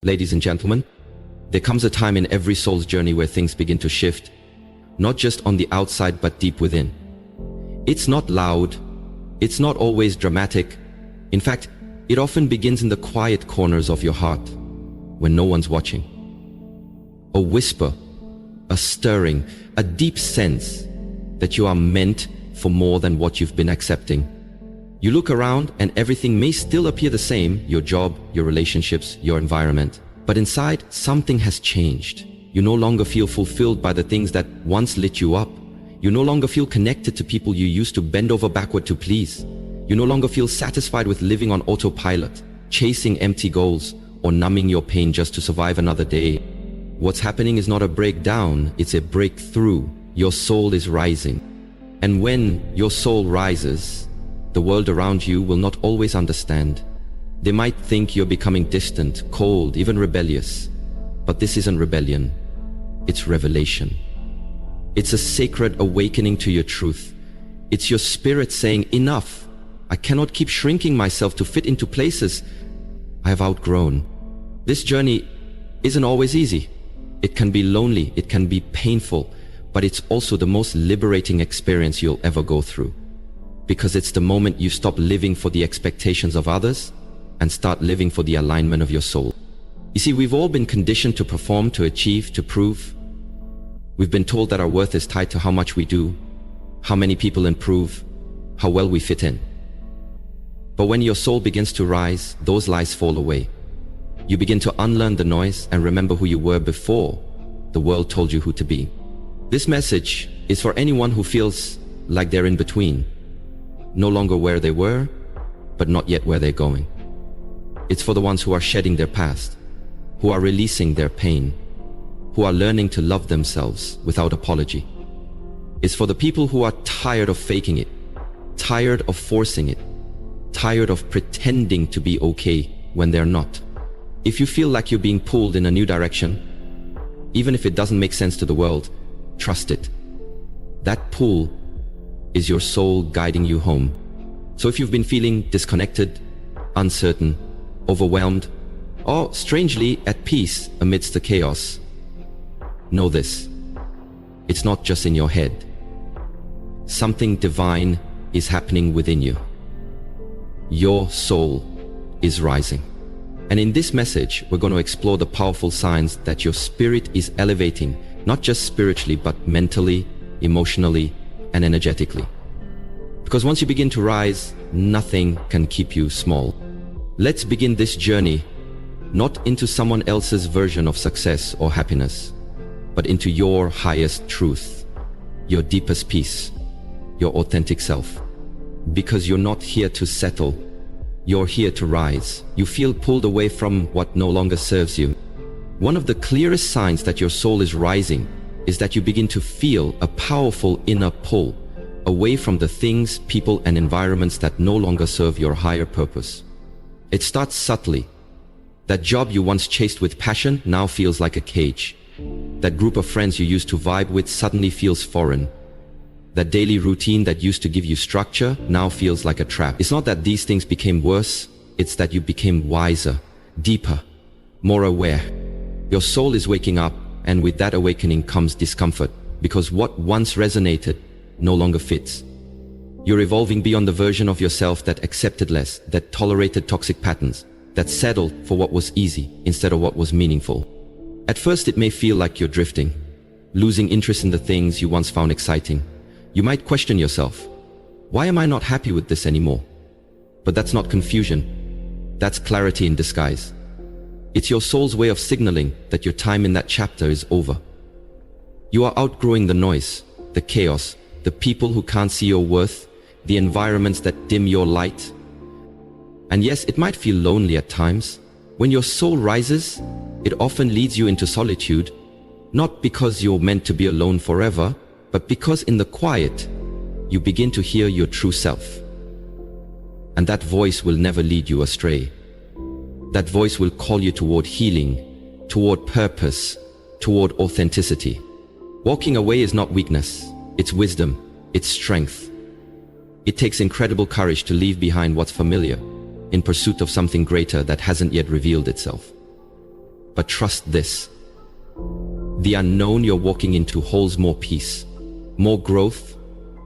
Ladies and gentlemen, there comes a time in every soul's journey where things begin to shift, not just on the outside but deep within. It's not loud, it's not always dramatic. In fact, it often begins in the quiet corners of your heart, when no one's watching. A whisper, a stirring, a deep sense that you are meant for more than what you've been accepting. You look around and everything may still appear the same, your job, your relationships, your environment. But inside, something has changed. You no longer feel fulfilled by the things that once lit you up. You no longer feel connected to people you used to bend over backward to please. You no longer feel satisfied with living on autopilot, chasing empty goals, or numbing your pain just to survive another day. What's happening is not a breakdown, it's a breakthrough. Your soul is rising. And when your soul rises, the world around you will not always understand. They might think you're becoming distant, cold, even rebellious. But this isn't rebellion. It's revelation. It's a sacred awakening to your truth. It's your spirit saying, enough. I cannot keep shrinking myself to fit into places I have outgrown. This journey isn't always easy. It can be lonely, it can be painful, but it's also the most liberating experience you'll ever go through. Because it's the moment you stop living for the expectations of others and start living for the alignment of your soul. You see, we've all been conditioned to perform, to achieve, to prove. We've been told that our worth is tied to how much we do, how many people improve, how well we fit in. But when your soul begins to rise, those lies fall away. You begin to unlearn the noise and remember who you were before the world told you who to be. This message is for anyone who feels like they're in between. No longer where they were, but not yet where they're going. It's for the ones who are shedding their past, who are releasing their pain, who are learning to love themselves without apology. It's for the people who are tired of faking it, tired of forcing it, tired of pretending to be okay when they're not. If you feel like you're being pulled in a new direction, even if it doesn't make sense to the world, trust it. That pull is your soul guiding you home. So if you've been feeling disconnected, uncertain, overwhelmed, or strangely at peace amidst the chaos, know this: it's not just in your head. Something divine is happening within you. Your soul is rising. And in this message, we're going to explore the powerful signs that your spirit is elevating, not just spiritually, but mentally, emotionally, and energetically. Because once you begin to rise, nothing can keep you small. Let's begin this journey, not into someone else's version of success or happiness, but into your highest truth, your deepest peace, your authentic self. Because you're not here to settle, you're here to rise. You feel pulled away from what no longer serves you. One of the clearest signs that your soul is rising is that you begin to feel a powerful inner pull away from the things, people, and environments that no longer serve your higher purpose. It starts subtly. That job you once chased with passion now feels like a cage. That group of friends you used to vibe with suddenly feels foreign. That daily routine that used to give you structure now feels like a trap. It's not that these things became worse, it's that you became wiser, deeper, more aware. Your soul is waking up, and with that awakening comes discomfort, because what once resonated no longer fits. You're evolving beyond the version of yourself that accepted less, that tolerated toxic patterns, that settled for what was easy instead of what was meaningful. At first it may feel like you're drifting, losing interest in the things you once found exciting. You might question yourself, why am I not happy with this anymore? But that's not confusion, that's clarity in disguise. It's your soul's way of signaling that your time in that chapter is over. You are outgrowing the noise, the chaos, the people who can't see your worth, the environments that dim your light. And yes, it might feel lonely at times. When your soul rises, it often leads you into solitude, not because you're meant to be alone forever, but because in the quiet, you begin to hear your true self. And that voice will never lead you astray. That voice will call you toward healing, toward purpose, toward authenticity. Walking away is not weakness, it's wisdom, it's strength. It takes incredible courage to leave behind what's familiar, in pursuit of something greater that hasn't yet revealed itself. But trust this. The unknown you're walking into holds more peace, more growth,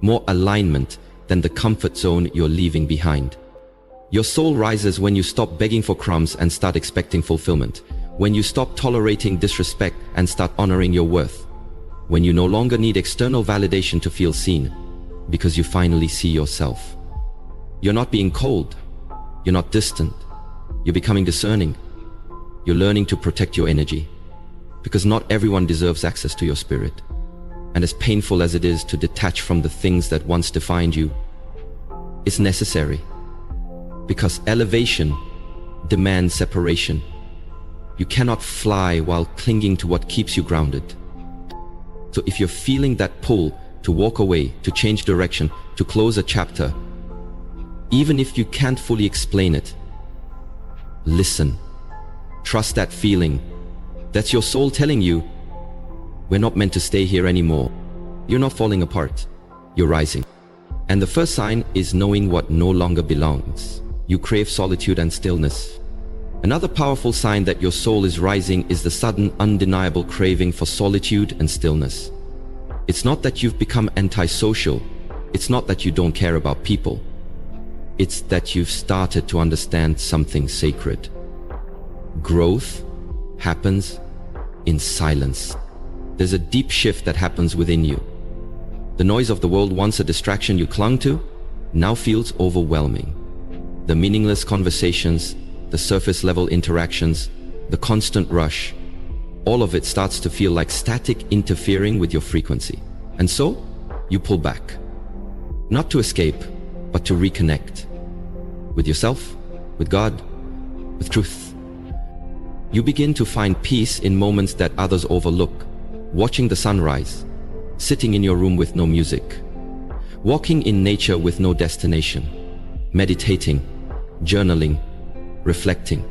more alignment than the comfort zone you're leaving behind. Your soul rises when you stop begging for crumbs and start expecting fulfillment. When you stop tolerating disrespect and start honoring your worth. When you no longer need external validation to feel seen, because you finally see yourself. You're not being cold. You're not distant. You're becoming discerning. You're learning to protect your energy. Because not everyone deserves access to your spirit. And as painful as it is to detach from the things that once defined you, it's necessary. Because elevation demands separation. You cannot fly while clinging to what keeps you grounded. So if you're feeling that pull to walk away, to change direction, to close a chapter, even if you can't fully explain it, listen. Trust that feeling. That's your soul telling you, we're not meant to stay here anymore. You're not falling apart. You're rising. And the first sign is knowing what no longer belongs. You crave solitude and stillness. Another powerful sign that your soul is rising is the sudden, undeniable craving for solitude and stillness. It's not that you've become antisocial. It's not that you don't care about people. It's that you've started to understand something sacred. Growth happens in silence. There's a deep shift that happens within you. The noise of the world, once a distraction you clung to, now feels overwhelming. The meaningless conversations, the surface level interactions, the constant rush, all of it starts to feel like static interfering with your frequency. And so, you pull back. Not to escape, but to reconnect. With yourself, with God, with truth. You begin to find peace in moments that others overlook. Watching the sunrise, sitting in your room with no music, walking in nature with no destination, meditating, journaling, reflecting.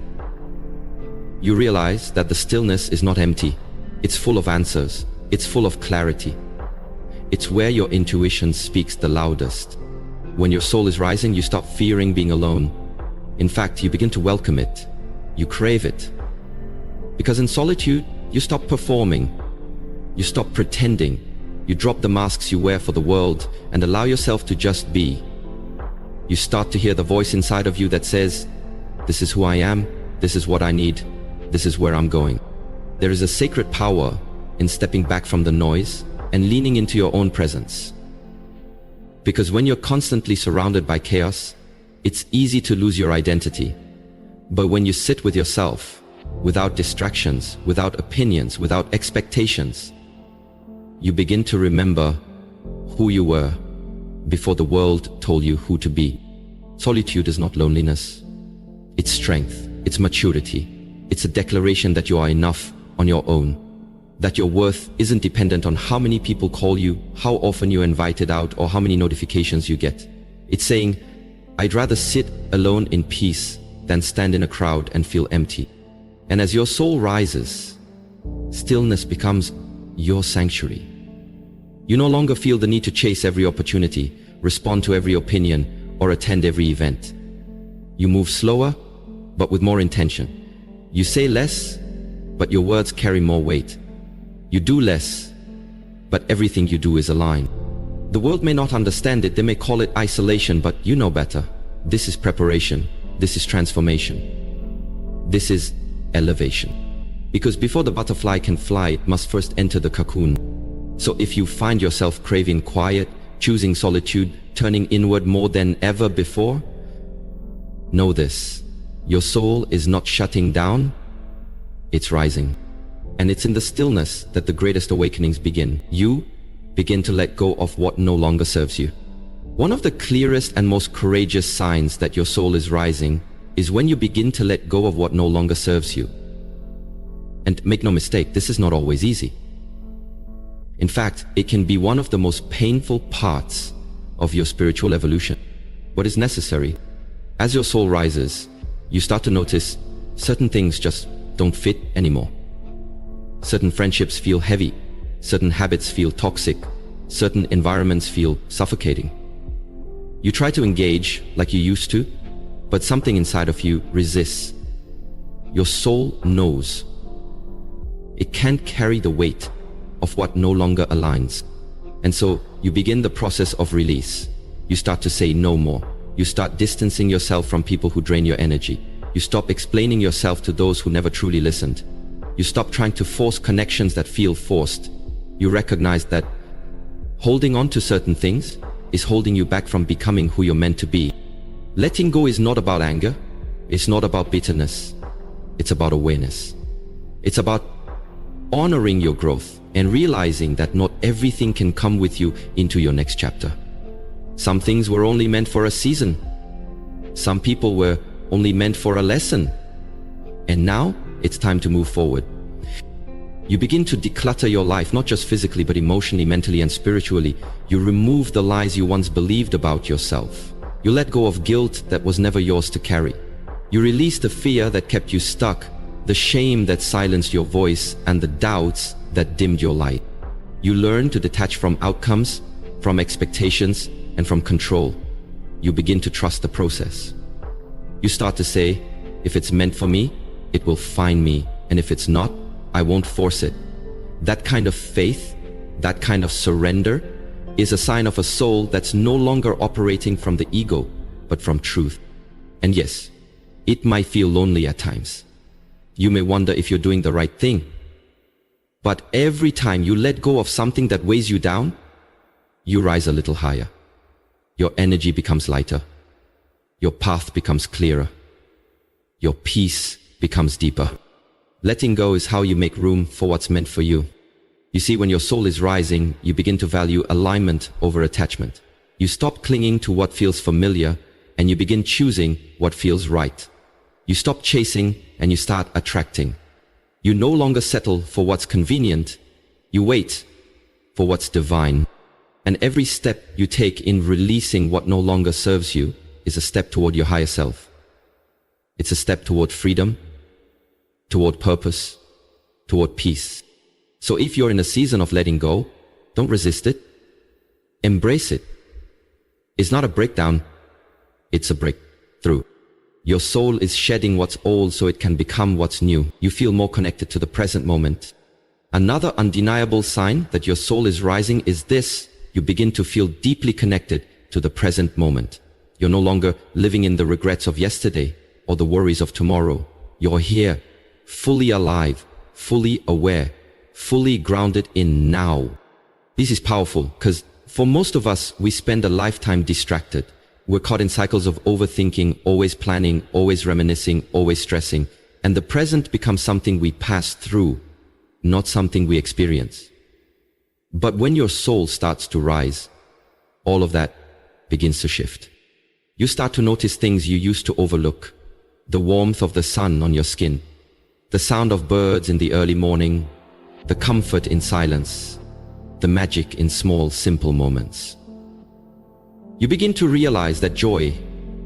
You realize that the stillness is not empty. It's full of answers. It's full of clarity. It's where your intuition speaks the loudest. When your soul is rising, you stop fearing being alone. In fact, you begin to welcome it. You crave it. Because in solitude, you stop performing. You stop pretending. You drop the masks you wear for the world and allow yourself to just be. You start to hear the voice inside of you that says, this is who I am, this is what I need, this is where I'm going. There is a sacred power in stepping back from the noise and leaning into your own presence. Because when you're constantly surrounded by chaos, it's easy to lose your identity. But when you sit with yourself, without distractions, without opinions, without expectations, you begin to remember who you were before the world told you who to be. Solitude is not loneliness. It's strength. It's maturity. It's a declaration that you are enough on your own. That your worth isn't dependent on how many people call you, how often you're invited out, or how many notifications you get. It's saying, I'd rather sit alone in peace than stand in a crowd and feel empty. And as your soul rises, stillness becomes your sanctuary. You no longer feel the need to chase every opportunity, respond to every opinion, or attend every event. You move slower, but with more intention. You say less, but your words carry more weight. You do less, but everything you do is aligned. The world may not understand it, they may call it isolation, but you know better. This is preparation. This is transformation. This is elevation. Because before the butterfly can fly, it must first enter the cocoon. So if you find yourself craving quiet, choosing solitude, turning inward more than ever before, know this. Your soul is not shutting down, it's rising. And it's in the stillness that the greatest awakenings begin. You begin to let go of what no longer serves you. One of the clearest and most courageous signs that your soul is rising is when you begin to let go of what no longer serves you. And make no mistake, this is not always easy. In fact, it can be one of the most painful parts of your spiritual evolution. What is necessary? As your soul rises, you start to notice certain things just don't fit anymore. Certain friendships feel heavy. Certain habits feel toxic. Certain environments feel suffocating. You try to engage like you used to, but something inside of you resists. Your soul knows. It can't carry the weight of what no longer aligns. And so you begin the process of release. You start to say no more. You start distancing yourself from people who drain your energy. You stop explaining yourself to those who never truly listened. You stop trying to force connections that feel forced. You recognize that holding on to certain things is holding you back from becoming who you're meant to be. Letting go is not about anger. It's not about bitterness. It's about awareness. It's about honoring your growth and realizing that not everything can come with you into your next chapter. Some things were only meant for a season. Some people were only meant for a lesson. And now it's time to move forward. You begin to declutter your life, not just physically, but emotionally, mentally, and spiritually. You remove the lies you once believed about yourself. You let go of guilt that was never yours to carry. You release the fear that kept you stuck, the shame that silenced your voice, and the doubts that dimmed your light. You learn to detach from outcomes, from expectations, and from control. You begin to trust the process. You start to say, if it's meant for me, it will find me, and if it's not, I won't force it. That kind of faith, that kind of surrender, is a sign of a soul that's no longer operating from the ego, but from truth. And yes, it might feel lonely at times. You may wonder if you're doing the right thing. But every time you let go of something that weighs you down, you rise a little higher. Your energy becomes lighter. Your path becomes clearer. Your peace becomes deeper. Letting go is how you make room for what's meant for you. You see, when your soul is rising, you begin to value alignment over attachment. You stop clinging to what feels familiar, and you begin choosing what feels right. You stop chasing and you start attracting. You no longer settle for what's convenient. You wait for what's divine. And every step you take in releasing what no longer serves you is a step toward your higher self. It's a step toward freedom, toward purpose, toward peace. So if you're in a season of letting go, don't resist it. Embrace it. It's not a breakdown, it's a breakthrough. Your soul is shedding what's old so it can become what's new. You feel more connected to the present moment. Another undeniable sign that your soul is rising is this: you begin to feel deeply connected to the present moment. You're no longer living in the regrets of yesterday or the worries of tomorrow. You're here, fully alive, fully aware, fully grounded in now. This is powerful because for most of us, we spend a lifetime distracted. We're caught in cycles of overthinking, always planning, always reminiscing, always stressing. And the present becomes something we pass through, not something we experience. But when your soul starts to rise, all of that begins to shift. You start to notice things you used to overlook. The warmth of the sun on your skin, the sound of birds in the early morning, the comfort in silence, the magic in small, simple moments. You begin to realize that joy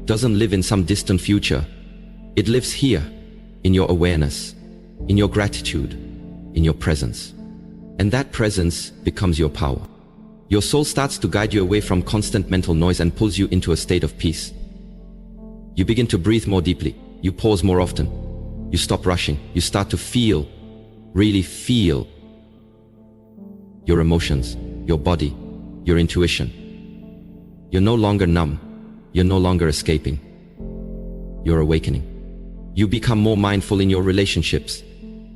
doesn't live in some distant future. It lives here, in your awareness, in your gratitude, in your presence. And that presence becomes your power. Your soul starts to guide you away from constant mental noise and pulls you into a state of peace. You begin to breathe more deeply. You pause more often. You stop rushing. You start to feel, really feel your emotions, your body, your intuition. You're no longer numb. You're no longer escaping. You're awakening. You become more mindful in your relationships.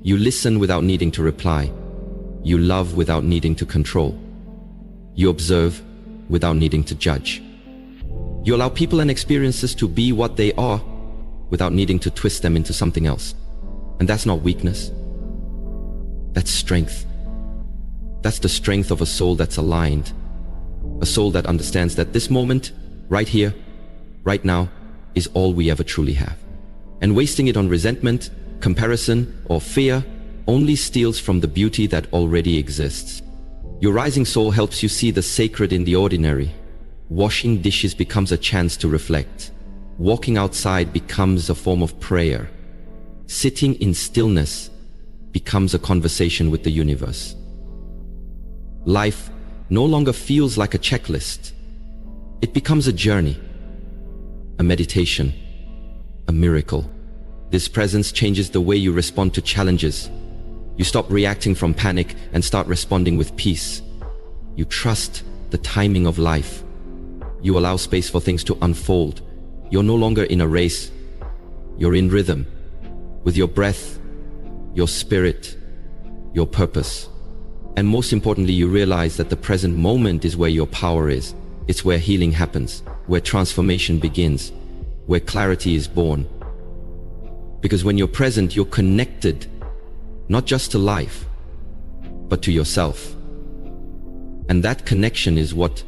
You listen without needing to reply. You love without needing to control. You observe without needing to judge. You allow people and experiences to be what they are without needing to twist them into something else. And that's not weakness. That's strength. That's the strength of a soul that's aligned. A soul that understands that this moment, right here, right now, is all we ever truly have. And wasting it on resentment, comparison, or fear only steals from the beauty that already exists. Your rising soul helps you see the sacred in the ordinary. Washing dishes becomes a chance to reflect. Walking outside becomes a form of prayer. Sitting in stillness becomes a conversation with the universe. Life no longer feels like a checklist. It becomes a journey, a meditation, a miracle. This presence changes the way you respond to challenges. You stop reacting from panic and start responding with peace. You trust the timing of life. You allow space for things to unfold. You're no longer in a race. You're in rhythm with your breath, your spirit, your purpose. And most importantly, you realize that the present moment is where your power is. It's where healing happens, where transformation begins, where clarity is born. Because when you're present, you're connected, not just to life, but to yourself. And that connection is what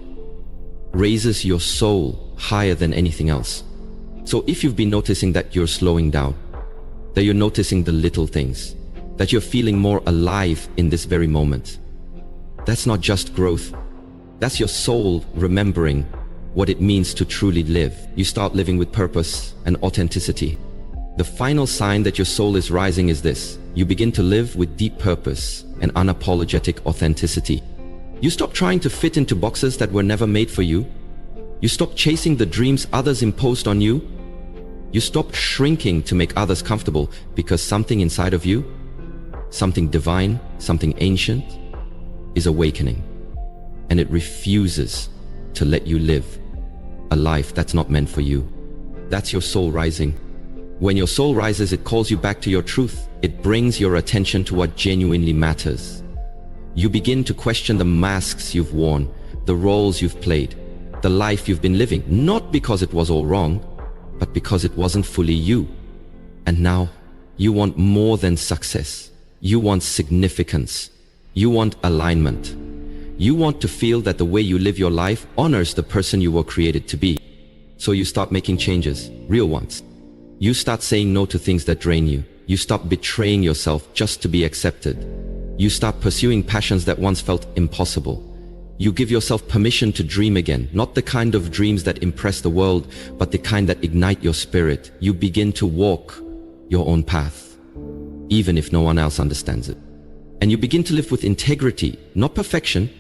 raises your soul higher than anything else. So if you've been noticing that you're slowing down, that you're noticing the little things, that you're feeling more alive in this very moment, that's not just growth. That's your soul remembering what it means to truly live. You start living with purpose and authenticity. The final sign that your soul is rising is this: you begin to live with deep purpose and unapologetic authenticity. You stop trying to fit into boxes that were never made for you. You stop chasing the dreams others imposed on you. You stop shrinking to make others comfortable, because something inside of you, something divine, something ancient, is awakening. And it refuses to let you live a life that's not meant for you. That's your soul rising. When your soul rises, it calls you back to your truth. It brings your attention to what genuinely matters. You begin to question the masks you've worn, the roles you've played, the life you've been living, not because it was all wrong, but because it wasn't fully you. And now you want more than success. You want significance. You want alignment. You want to feel that the way you live your life honors the person you were created to be. So you start making changes, real ones. You start saying no to things that drain you. You stop betraying yourself just to be accepted. You start pursuing passions that once felt impossible. You give yourself permission to dream again, not the kind of dreams that impress the world, but the kind that ignite your spirit. You begin to walk your own path, even if no one else understands it. And you begin to live with integrity, not perfection,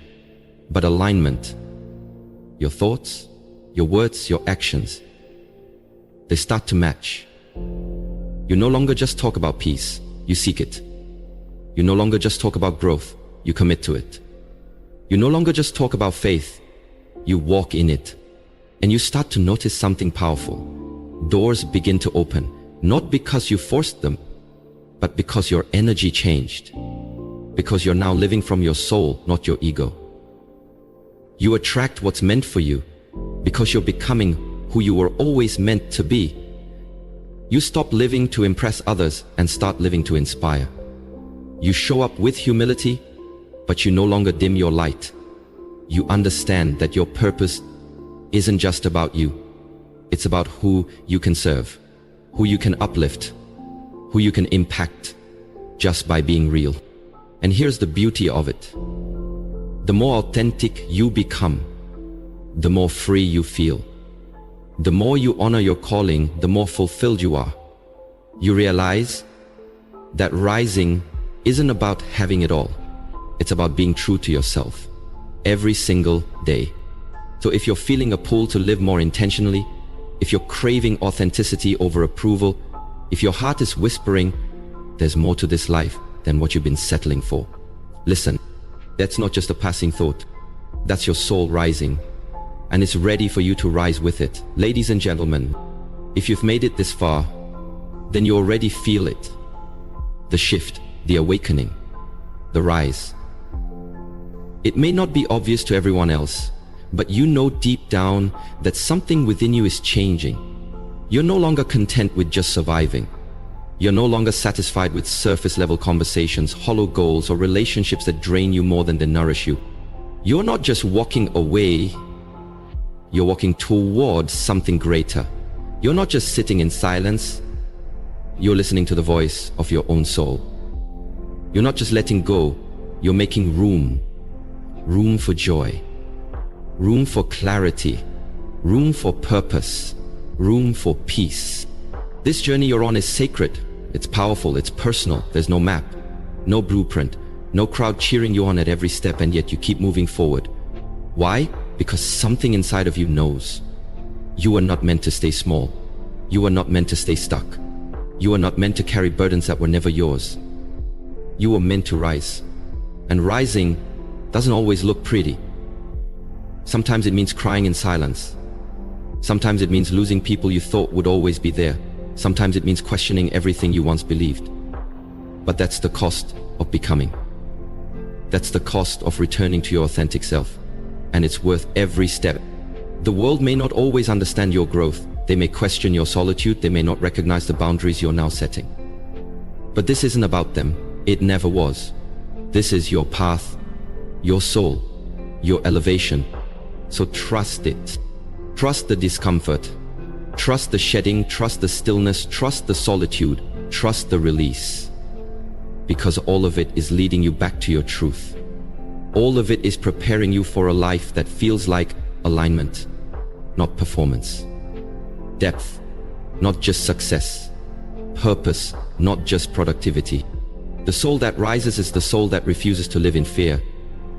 but alignment. Your thoughts, your words, your actions, they start to match. You no longer just talk about peace, you seek it. You no longer just talk about growth, you commit to it. You no longer just talk about faith, you walk in it. And you start to notice something powerful. Doors begin to open, not because you forced them, but because your energy changed. Because you're now living from your soul, not your ego. You attract what's meant for you because you're becoming who you were always meant to be. You stop living to impress others and start living to inspire. You show up with humility, but you no longer dim your light. You understand that your purpose isn't just about you. It's about who you can serve, who you can uplift, who you can impact just by being real. And here's the beauty of it. The more authentic you become, the more free you feel. The more you honor your calling, the more fulfilled you are. You realize that rising isn't about having it all. It's about being true to yourself every single day. So if you're feeling a pull to live more intentionally, if you're craving authenticity over approval, if your heart is whispering, there's more to this life than what you've been settling for, listen, that's not just a passing thought. That's your soul rising, and it's ready for you to rise with it. Ladies and gentlemen, if you've made it this far, then you already feel it. The shift, the awakening, the rise. It may not be obvious to everyone else, but you know deep down that something within you is changing. You're no longer content with just surviving. You're no longer satisfied with surface-level conversations, hollow goals, or relationships that drain you more than they nourish you. You're not just walking away, you're walking towards something greater. You're not just sitting in silence, you're listening to the voice of your own soul. You're not just letting go, you're making room. Room for joy, room for clarity, room for purpose, room for peace. This journey you're on is sacred. It's powerful, it's personal. There's no map, no blueprint, no crowd cheering you on at every step, and yet you keep moving forward. Why? Because something inside of you knows. You are not meant to stay small. You are not meant to stay stuck. You are not meant to carry burdens that were never yours. You were meant to rise. And rising doesn't always look pretty. Sometimes it means crying in silence. Sometimes it means losing people you thought would always be there. Sometimes it means questioning everything you once believed. But that's the cost of becoming. That's the cost of returning to your authentic self. And it's worth every step. The world may not always understand your growth. They may question your solitude. They may not recognize the boundaries you're now setting. But this isn't about them. It never was. This is your path, your soul, your elevation. So trust it. Trust the discomfort. Trust the shedding. Trust the stillness. Trust the solitude. Trust the release. Because all of it is leading you back to your truth. All of it is preparing you for a life that feels like alignment, not performance. Depth, not just success. Purpose, not just productivity. The soul that rises is the soul that refuses to live in fear.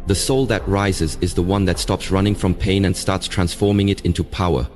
The soul that rises is the one that stops running from pain and starts transforming it into power.